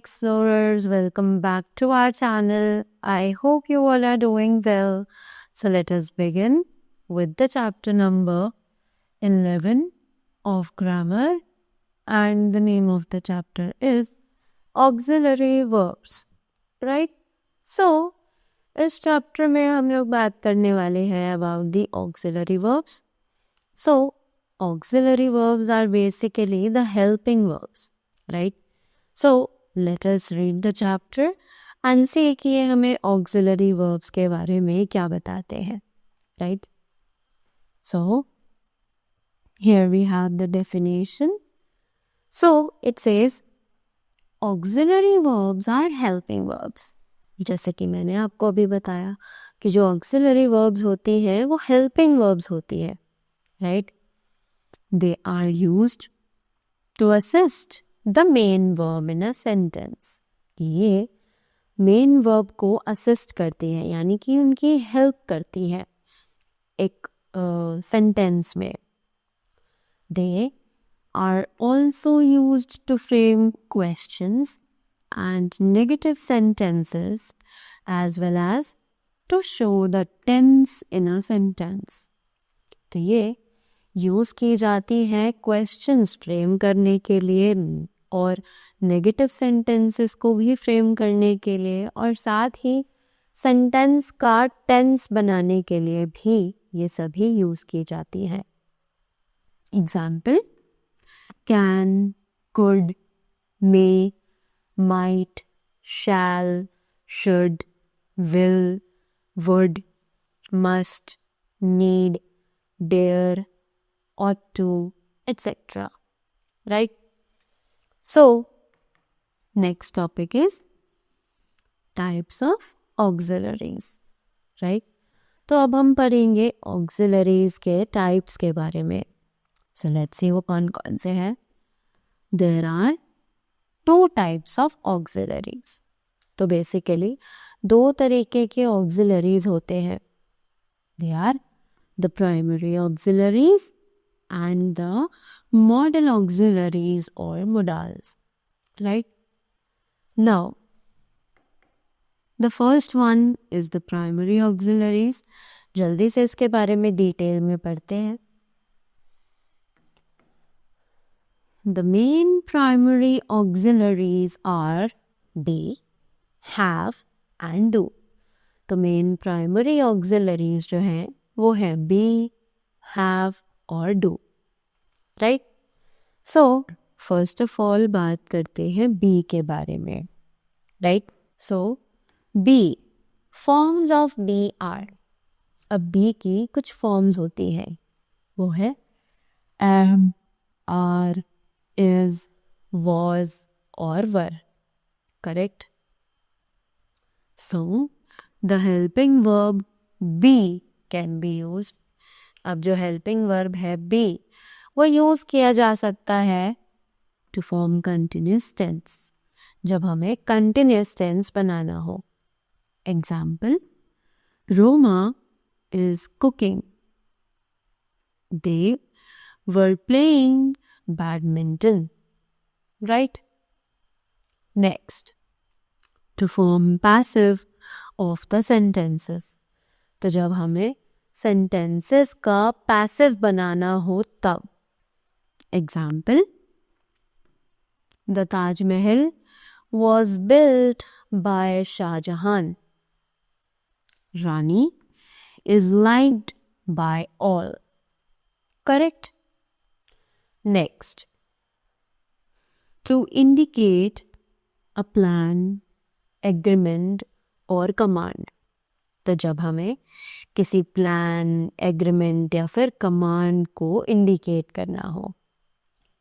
explorers, welcome back to our channel. I hope you all are doing well. So let us begin with the chapter number 11 of grammar, and the name of the chapter is auxiliary verbs, right? So इस chapter में हम लोग बात करने वाले हैं about the auxiliary verbs. So auxiliary verbs are basically the helping verbs, right? So let us read the chapter and see कि ये हमें auxiliary verbs के बारे में क्या बताते हैं, right? So here we have the definition. So it says auxiliary verbs are helping verbs. जैसे कि मैंने आपको अभी बताया कि जो auxiliary verbs होती हैं वो helping verbs होती है, right? They are used to assist the main verb in a sentence. ये main verb को assist करती है, यानी कि उनकी help करती है एक sentence में. They are also used to frame questions and negative sentences as well as to show the tense in a sentence. तो ये यूज़ की जाती हैं क्वेश्चंस फ्रेम करने के लिए और नेगेटिव सेंटेंसेस को भी फ्रेम करने के लिए और साथ ही सेंटेंस का टेंस बनाने के लिए भी ये सभी यूज़ की जाती हैं. Example can, could, may, might, shall, should, will, would, must, need, dare, ought to, etc. Right? So, next topic is types of auxiliaries. Right? तो अब हम पढ़ेंगे auxiliaries के types के बारे में. So, let's see वो कौन कौन से हैं. There are two types of auxiliaries. तो basically दो तरीके के auxiliaries होते हैं. They are the primary auxiliaries and the modal auxiliaries or modals, right? Now, the first one is the primary auxiliaries. जल्दी से इसके बारे में डिटेल में पढ़ते हैं. The main primary auxiliaries are be, have and do. तो main primary auxiliaries जो हैं वो है be, have और do, right? So first of all बात करते हैं be के बारे में, right? So be, forms of be are. अब be की कुछ forms होती हैं, वो है am, are, is, was और were, correct? So the helping verb be can be used. अब जो हेल्पिंग वर्ब है be वो यूज़ किया जा सकता है टू फॉर्म कंटिन्यूस टेंस, जब हमें कंटिन्यूस टेंस बनाना हो. Example Roma is cooking, they were playing badminton, right? Next, to form passive of the sentences, तो जब हमें सेंटेंसेस का पैसिव बनाना हो तब. Example the Taj Mahal was built by Shah Jahan, Rani is liked by all, correct? Next, to indicate a plan, agreement और command, तो जब हमें किसी प्लान, एग्रीमेंट या फिर कमांड को इंडिकेट करना हो,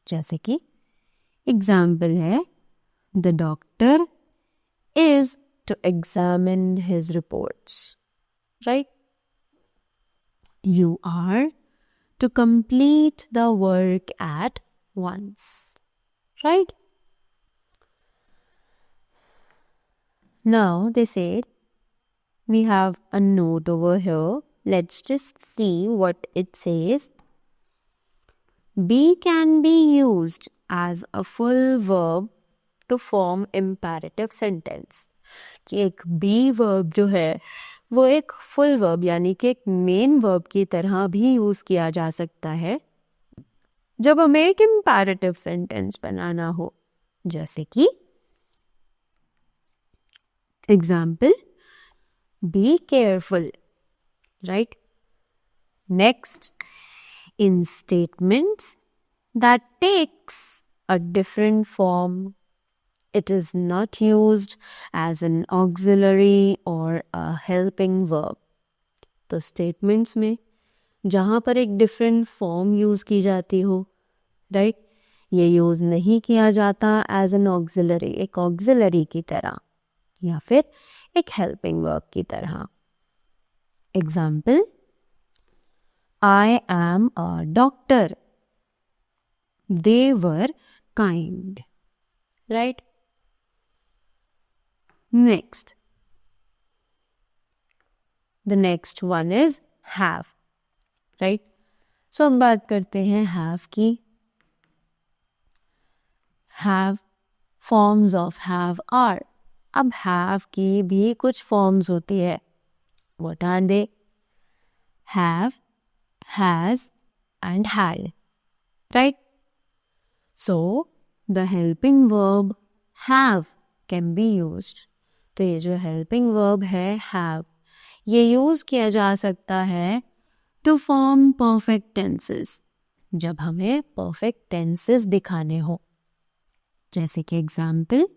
जैसे कि एग्जाम्पल है the doctor is to examine his reports, right? You are to complete the work at once, right? Now they said we have a note over here. Let's just see what it says. Be can be used as a full verb to form imperative sentence, कि एक B verb जो है वो एक full verb यानी कि एक main verb की तरह भी यूज किया जा सकता है जब हमें एक इम्पेरेटिव सेंटेंस बनाना हो। जैसे कि example, be careful, right. Next, in statements that takes a different form, it is not used as an auxiliary or a helping verb. तो statements में जहाँ पर एक different form use की जाती हो, right, ये use नहीं किया जाता as an auxiliary, एक auxiliary की तरह या फिर एक helping verb की तरह। Example, I am a doctor. They were kind. Right? Next. The next one is have. Right? So हम बात करते हैं have की। Have, forms of have are. अब have की भी कुछ forms होती है। What are they? Have, has and had, right? So the helping verb have can be used. तो ये जो helping verb है have, ये use किया जा सकता है to form perfect tenses, जब हमें perfect tenses दिखाने हो। जैसे कि example,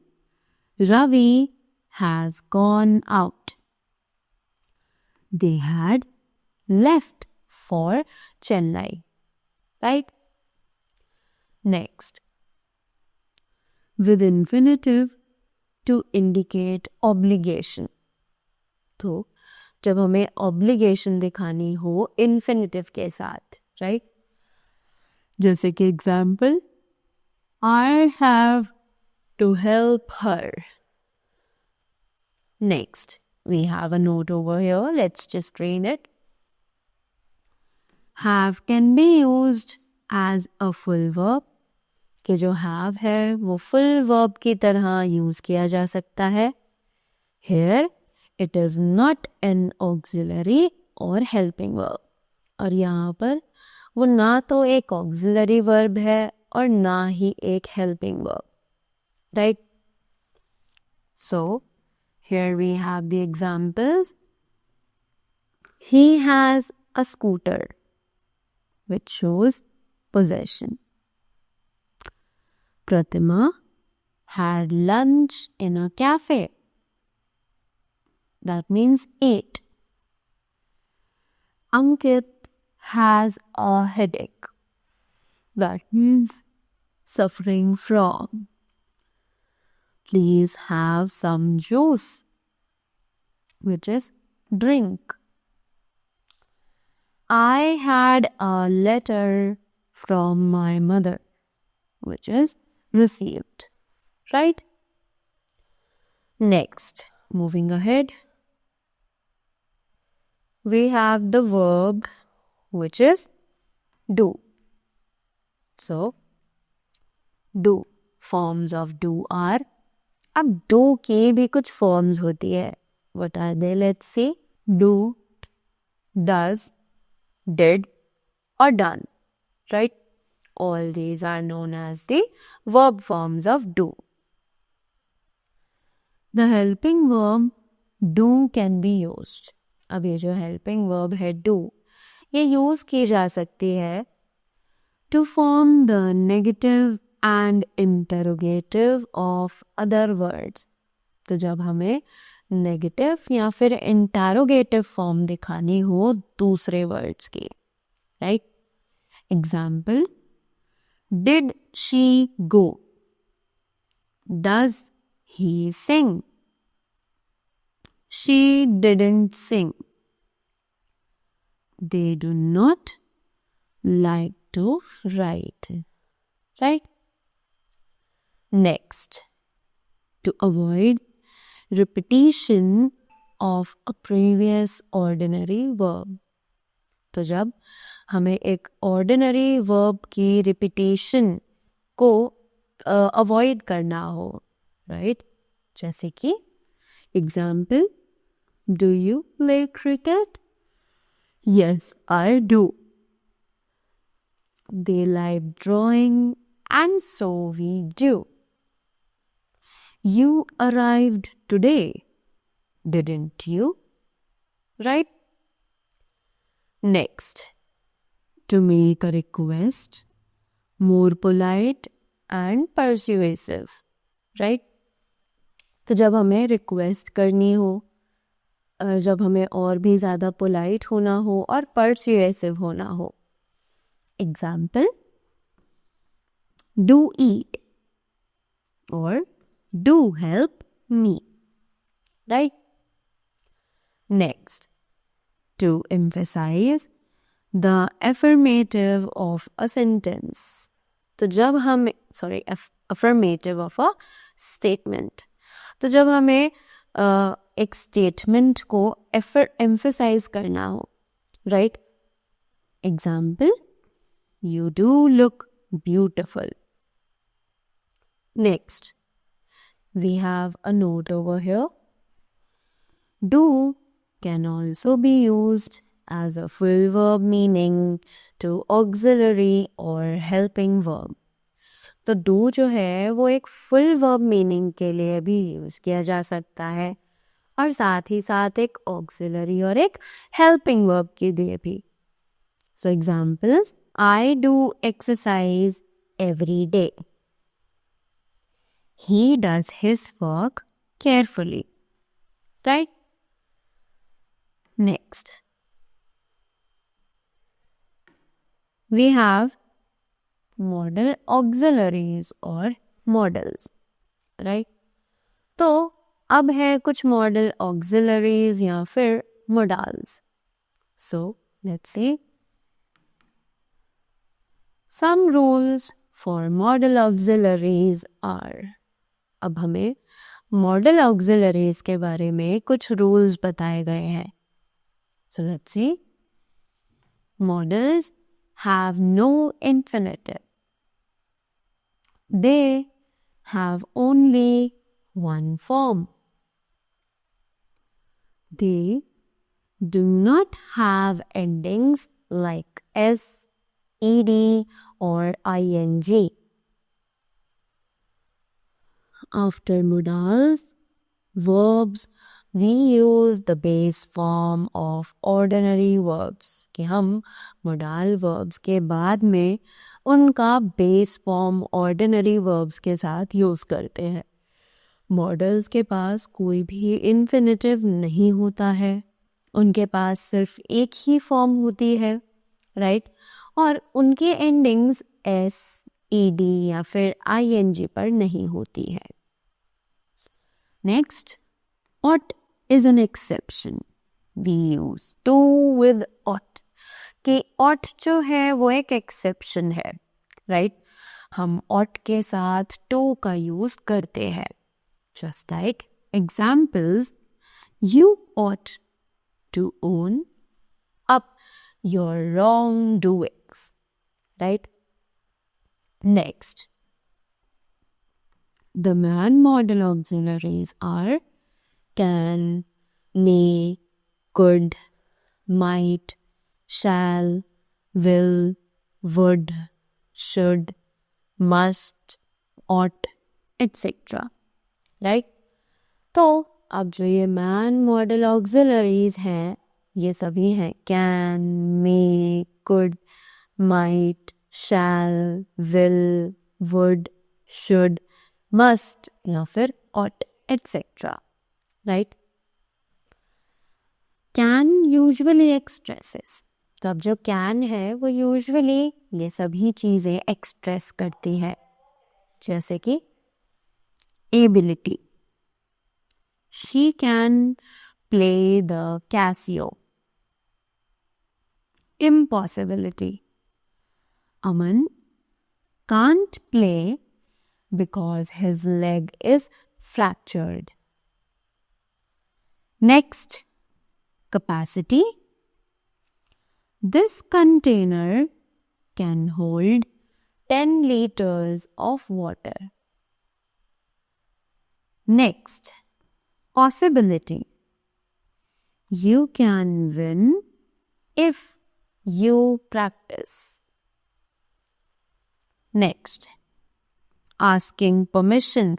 Ravi has gone out. They had left for Chennai, right? Next, with infinitive to indicate obligation. तो जब हमें obligation दिखानी हो infinitive के साथ, right? जैसे कि example, I have to help her. Next, we have a note over here. Let's just read it. Have can be used as a full verb, कि जो have है वो full verb की तरह use किया जा सकता है। Here it is not an auxiliary or helping verb, और यहाँ पर वो ना तो एक auxiliary verb है और ना ही एक helping verb, right? So here we have the examples. He has a scooter, which shows possession. Pratima had lunch in a cafe. That means ate. Ankit has a headache. That means suffering from. Please have some juice, which is drink. I had a letter from my mother, which is received, right? Next, moving ahead, we have the verb which is do. So, do, forms of do are, अब do की भी कुछ forms होती है. What are they? Let's see. Do, does, did or done, right? All these are known as the verb forms of do. The helping verb do can be used. अब ये जो helping verb है do, ये use की जा सकती है to form the negative and interrogative of other words. तो जब हमें negative या फिर interrogative form दिखानी हो दूसरे words की, right? Example, did she go? Does he sing? She didn't sing. They do not like to write, right? Next, to avoid repetition of a previous ordinary verb. तो जब हमें एक ordinary verb की repetition को avoid करना हो, right? जैसे कि example, do you play cricket? Yes, I do. They like drawing, and so we do. You arrived today, didn't you? Right? Next, to make a request, more polite and persuasive. Right? तो जब हमें request करनी हो, जब हमें और भी ज़्यादा पोलाइट होना हो और परsuasive होना हो. Example, do eat or do help me. Right? Next, to emphasize the affirmative of a sentence. तो जब हम affirmative of a statement. तो जब हमें एक statement को emphasize करना हो, right? Example, you do look beautiful. Next, we have a note over here. Do can also be used as a full verb meaning to auxiliary or helping verb. तो do जो है वो एक full verb meaning के लिए भी use किया जा सकता है और साथ ही साथ एक auxiliary और एक helping verb के लिए भी. So examples, I do exercise every day. He does his work carefully. Right? Next, we have modal auxiliaries or modals. Right? तो अब है कुछ modal auxiliaries या फिर modals. So let's see. Some rules for modal auxiliaries are. अब हमें modal auxiliaries के बारे में कुछ rules बताए गए हैं. So let's see. Modals have no infinitive. They have only one form. They do not have endings like s, ed or ing. After modals, verbs, we use the base form of ordinary verbs. कि हम modal verbs के बाद में उनका base form ordinary verbs के साथ use करते हैं. Modals के पास कोई भी infinitive नहीं होता है. उनके पास सिर्फ एक ही form होती है, right? और उनके endings s, ed या फिर ing पर नहीं होती है. Next, ought is an exception. We use to with ought. कि ought जो है वो एक exception है, right? हम ought के साथ to का use करते हैं. Just like examples, you ought to own up your wrongdoings, right? Next, the man modal auxiliaries are can, may, could, might, shall, will, would, should, must, ought, etc. Right? तो अब जो ये man modal auxiliaries हैं, ये सभी हैं can, may, could, might, shall, will, would, should, must या फिर ought, etc. Right? Can usually expresses. तो अब जो can है वो usually ये सभी चीज़ें express करती है. जैसे कि ability. She can play the Casio. Impossibility. Aman can't play because his leg is fractured. Next, capacity. This container can hold 10 liters of water. Next, possibility. You can win if you practice. Next, asking permission.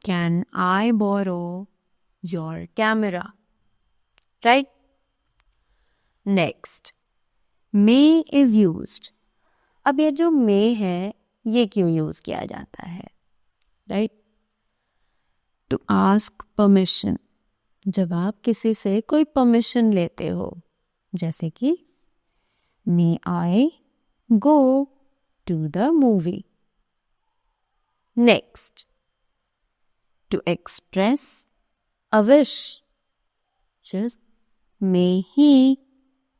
Can I borrow your camera? Right? Next, may is used. अब ये जो may है ये क्यों use किया जाता है? Right? To ask permission. जब आप किसी से कोई परमिशन लेते हो, जैसे कि may I go to the movie? Next, to express a wish. Just may he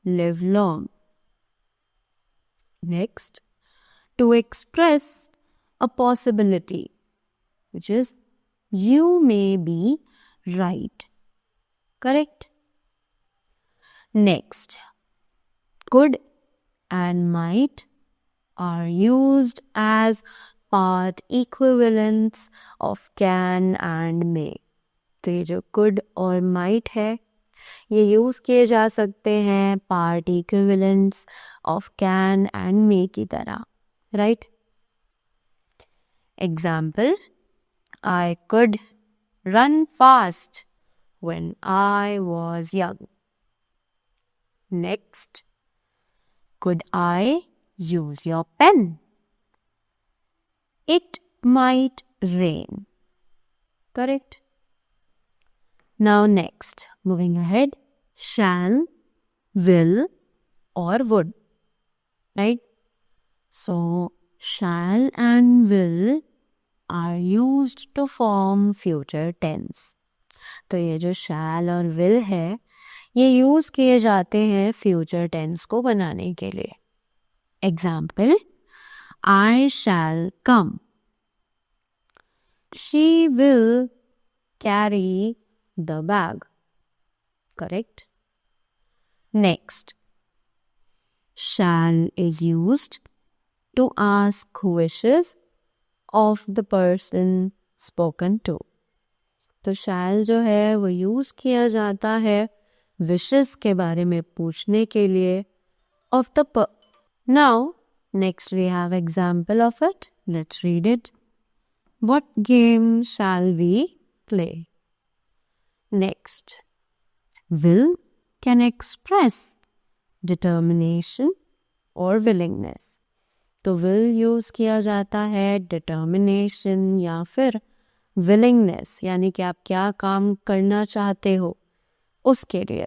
live long. Next, to express a possibility, which is you may be right. Correct? Next, could and might are used as part equivalents of can and may. तो ये जो could और might है ये use किए जा सकते हैं part equivalents of can and may की तरह, right? Example, I could run fast when I was young. Next, could I use your pen? It might rain. Correct? Now next, moving ahead, shall, will or would, right? So shall and will are used to form future tense. तो ये जो shall और will है ये use किए जाते हैं future tense को बनाने के लिए. Example, I shall come. She will carry the bag. Correct? Next, shall is used to ask wishes of the person spoken to. तो shall जो है वो यूज किया जाता है wishes के बारे में पूछने के लिए of the Now, next we have example of it. Let's read it. What game shall we play? Next, will can express determination or willingness. तो will यूज किया जाता है determination या फिर willingness यानी कि आप क्या काम करना चाहते हो उसके लिए.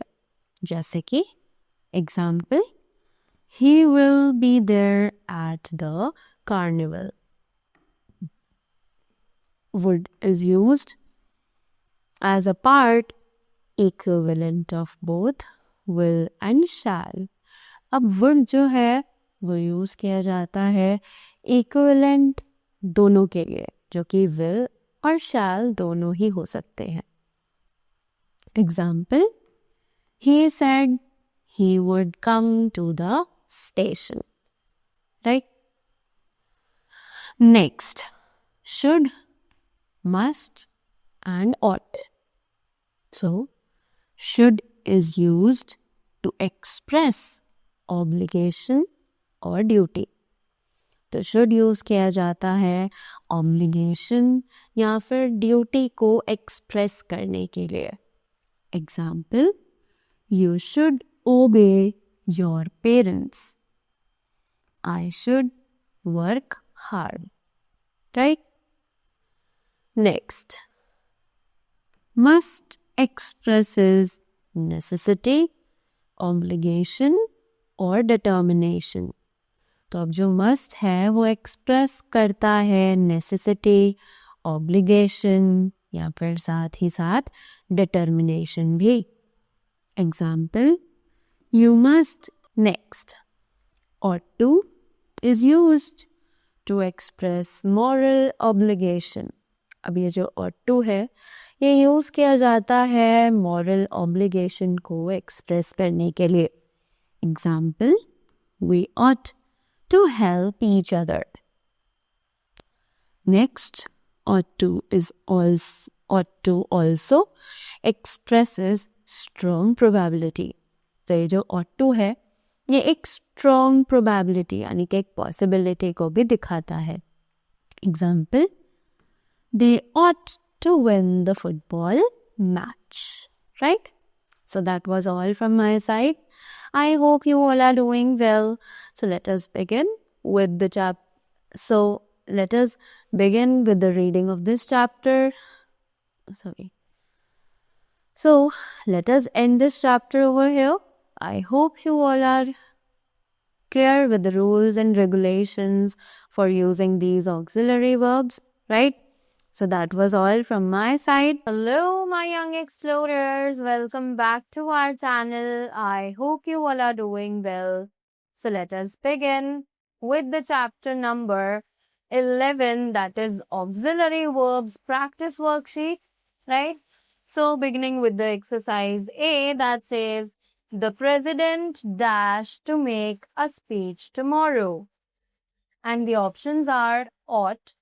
जैसे कि example, he will be there at the carnival. Would is used as a part equivalent of both will and shall. अब would जो है वो यूज किया जाता है equivalent दोनों के लिए जो कि will और shall दोनों ही हो सकते हैं. Example, he said he would come to the station. Right? Next, should, must and ought. So, should is used to express obligation or duty. तो should यूज किया जाता है obligation या फिर duty को express करने के लिए. Example, you should obey your parents. I should work hard. Right? Next, must expresses necessity, obligation or determination. तो अब जो must है वो express करता है necessity, obligation या फिर साथ ही साथ determination भी. Example, you must. Next, ought to is used to express moral obligation. अब ये जो ought to है ये यूज किया जाता है moral obligation को express करने के लिए. Example, we ought to help each other. Next, ought to also expresses strong probability. तो ये जो ought to है ये एक strong probability यानी कि एक possibility को भी दिखाता है. Example, they ought to win the football match, right? So that was all from my side. I hope you all are doing well. So let us begin with the let us begin with the reading of this chapter. So let us end this chapter over here. I hope you all are clear with the rules and regulations for using these auxiliary verbs, right? So that was all from my side. Hello, my young explorers. Welcome back to our channel. I hope you all are doing well. So let us begin with the chapter number 11, that is auxiliary verbs practice worksheet, right? So beginning with the exercise A that says, the president dash to make a speech tomorrow. And the options are ought,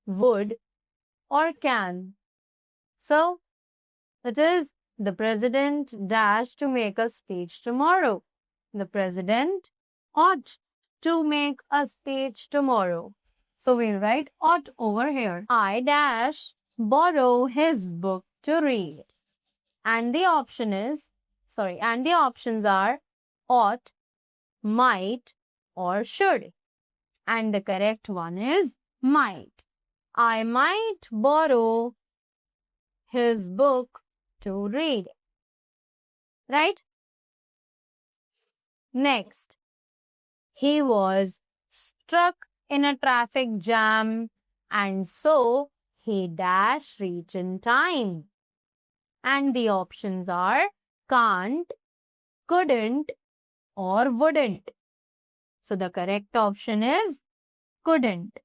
would, or can. So it is the president dash to make a speech tomorrow. The president ought to make a speech tomorrow. So we'll write ought over here. I dash borrow his book to read. And the options are ought, might, or should. And the correct one is might. I might borrow his book to read. Right? Next, he was struck in a traffic jam and so he dash reach in time. And the options are can't, couldn't, or wouldn't. So the correct option is couldn't.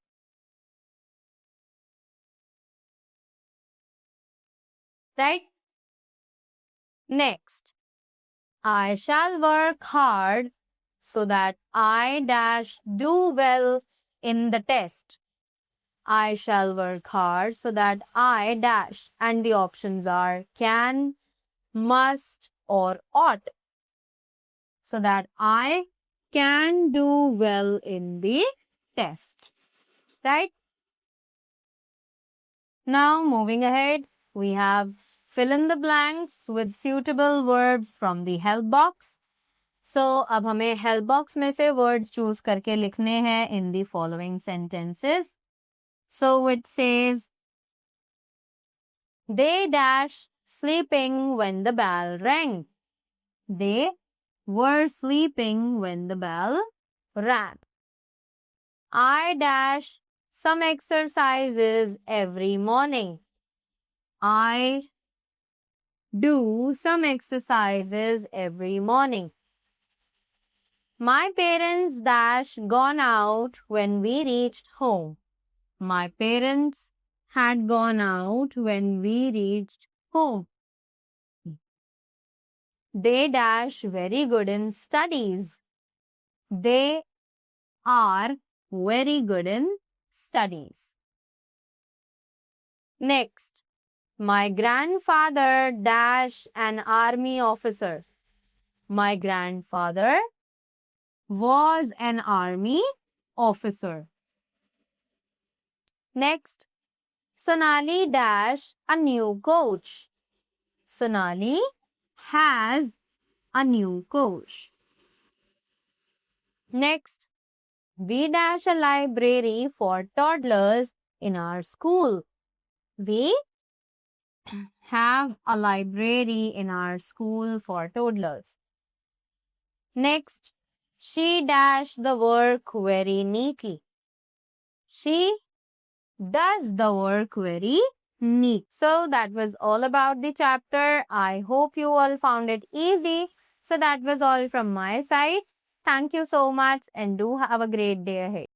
Right? Next, I shall work hard so that I dash do well in the test. I shall work hard so that I dash. And the options are can, must, or ought. So that I can do well in the test. Right? Now moving ahead, we have fill in the blanks with suitable verbs from the help box. So अब हमें help box में से words choose करके लिखने हैं in the following sentences. So it says, they dash sleeping when the bell rang. They were sleeping when the bell rang. I dash some exercises every morning. I do some exercises every morning. My parents dash gone out when we reached home. My parents had gone out when we reached home. They dash very good in studies. They are very good in studies. Next, my grandfather dash an army officer. My grandfather was an army officer. Next, Sonali dash a new coach. Sonali has a new coach. Next, we dash a library for toddlers in our school. We have a library in our school for toddlers. Next, she dashed the work very neatly. She does the work very neat. So that was all about the chapter. I hope you all found it easy. So that was all from my side. Thank you so much and do have a great day ahead.